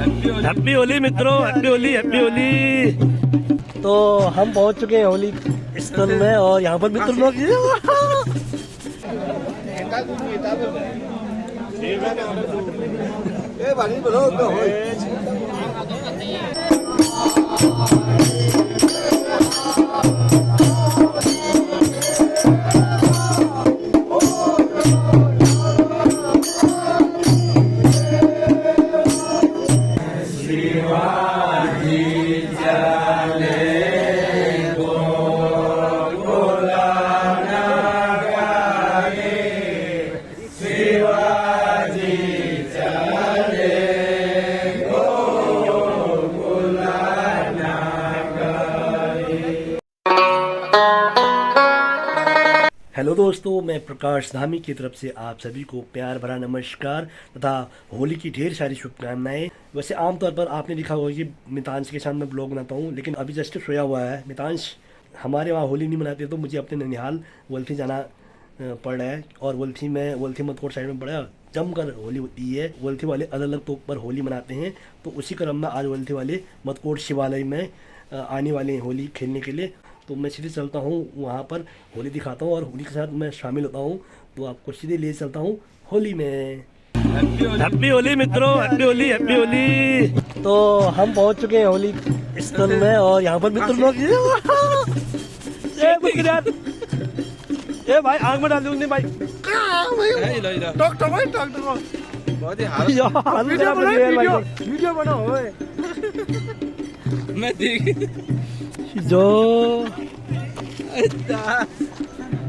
Happy Holi मित्रों, happy Holi, happy Holi. तो हम पहुंच चुके हैं होली स्थल में और यहाँ पर मित्र लोग हेलो दोस्तों, मैं प्रकाश धामी की तरफ से आप सभी को प्यार भरा नमस्कार तथा होली की ढेर सारी शुभकामनाएं। वैसे आमतौर पर आपने देखा होगा कि मितांश के साथ मैं ब्लॉग बनाता हूं, लेकिन अभी जस्ट सोया हुआ है मितांश। हमारे वहाँ होली नहीं मनाते तो मुझे अपने ननिहाल वल्थी जाना पड़ रहा है और वल्थी मथुर साइड में बड़ा जमकर होली होती है। वल्थी वाले अलग अलग तौर पर होली मनाते हैं, तो उसी क्रम में आज वल्थी वाले मथुर शिवालय में आने वाले हैं होली खेलने के लिए। तो मैं सीधे चलता हूँ वहाँ पर, होली दिखाता हूँ और होली के साथ मैं शामिल होता हूँ। तो आपको सीधे ले चलता हूँ होली में। हैप्पी होली मित्रों, हैप्पी होली, हैप्पी होली। तो हम पहुँच चुके हैं होली स्थल में और यहाँ पर मित्र लोग भाई आग में डाल दूंगी भाई। वीडियो बनाओ मैं देख जो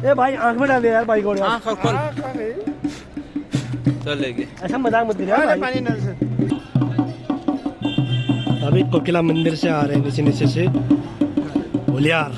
ए भाई आंख में डाल दे यार भाई को यार। आंख खोल चलेगी, ऐसा मजाक मत कर पानी नल से। अभी कोकिला मंदिर से आ रहे हैं नीचे नीचे से होलियार।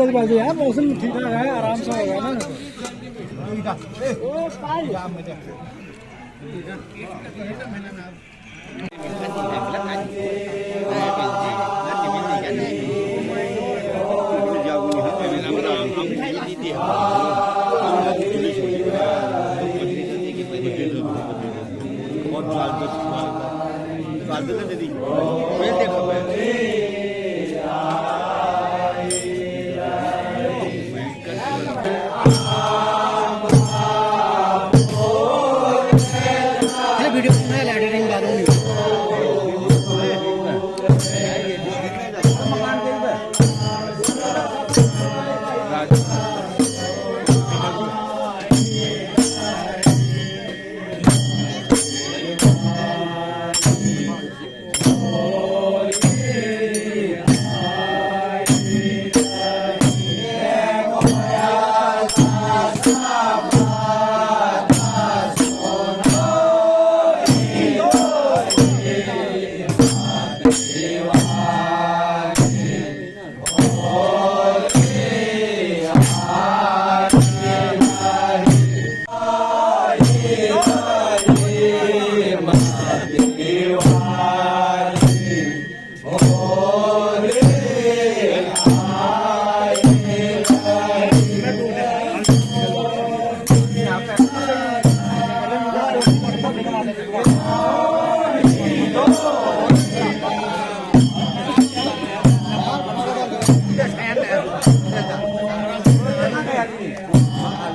कागज यार मौसम ठीक है, आराम से होगा ना। वीडियो में एडिटिंग डालूंगी।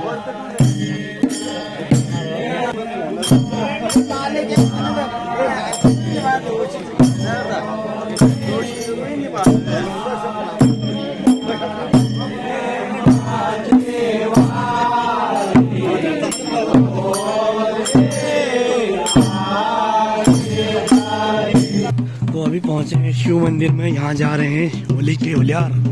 तो अभी पहुंचे हैं शिव मंदिर में, यहाँ जा रहे हैं होली के होलियार।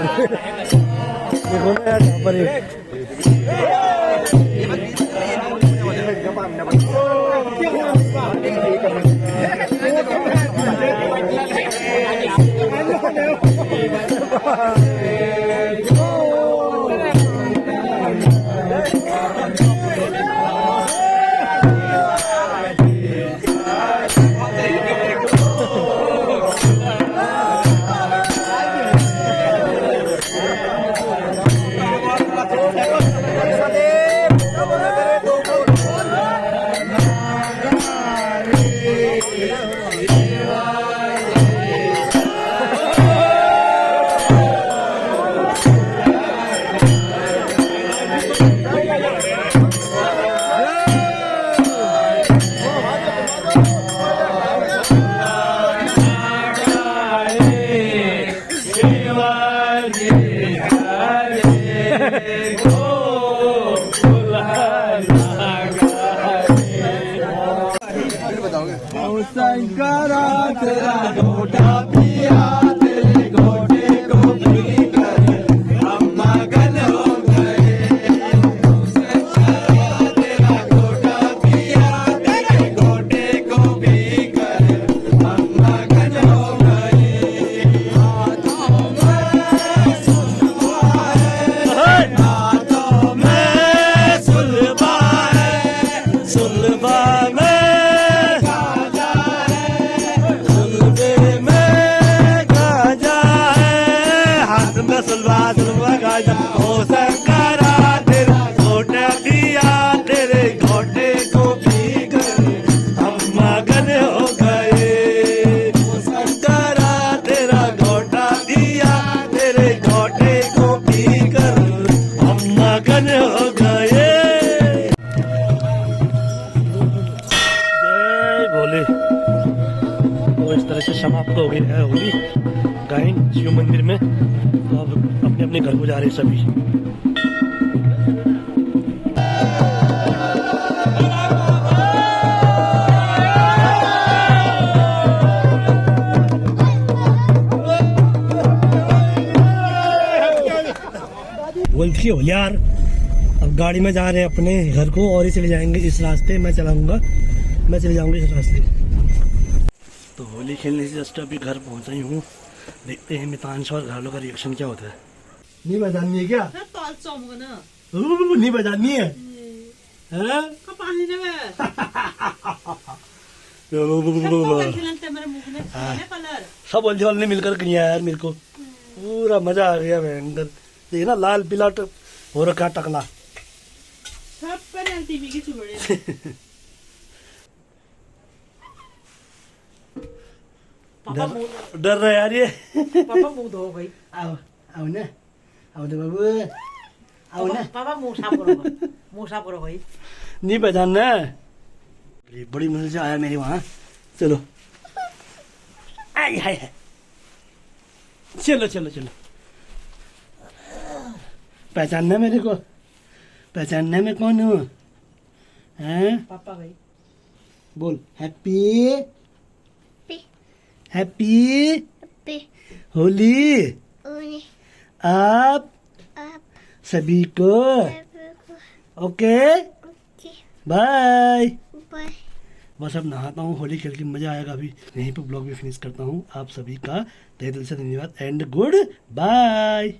देखो ना यार यहाँ पर शंकरा तेरा घोटा पिया तेरे घोटे को पी कर हम मगन हो गए। शंकरा तेरा घोटा पिया तेरे घोटे को पी कर हम मगन हो गए। हाथों में सुलवा है, हाथों में सुलवा है, सुलवा में सुलवा सुलवा गाजा ओ शंकरा तेरा घोटा पिया तेरे घोटे को पी कर हम मगन हो गए। ओ शंकरा तेरा घोटा पिया तेरे घोटे को पी कर हम मगन हो गए। जय भोले। तो इस तरह से समाप्त हो गई है होली गायन शिव मंदिर में। तो अब अपने अपने घर को जा रहे हैं सभी। बोलती हो यार, अब गाड़ी में जा रहे हैं अपने घर को और ही चले जाएंगे इस रास्ते। मैं चले जाऊंगा इस रास्ते। तो होली खेलने से जस्ट अभी घर पहुंचा ही हूँ। देखते हैं मितांश और घर वालों का रिएक्शन क्या होता है। नहीं बजानी है क्या? नहीं बजानी है, हैं? सब वाले मिलकर किया यार। मेरे को पूरा मजा आ गया। मैं अंदर देखना लाल पीला हो रखा टकला। डर रहा यार ये। पापा मुंह धो भाई। आओ आओ ना, आओ तो बाबू, आओ ना। पापा मुंह साफ करो भाई। नहीं पहचानना। बड़ी मुश्किल से आया मेरे वहाँ। चलो आई हाय हाय। चलो चलो चलो। पहचानना मेरे को? पहचानना मैं कौन हूँ? हैं? पापा भाई बोल हैप्पी हैप्पी होली आप सभी को। Okay bye. बस अब नहाता हूँ, होली खेल के मजा आएगा। अभी यहीं पर ब्लॉग भी फिनिश करता हूँ। आप सभी का तहे दिल से धन्यवाद एंड गुड बाय।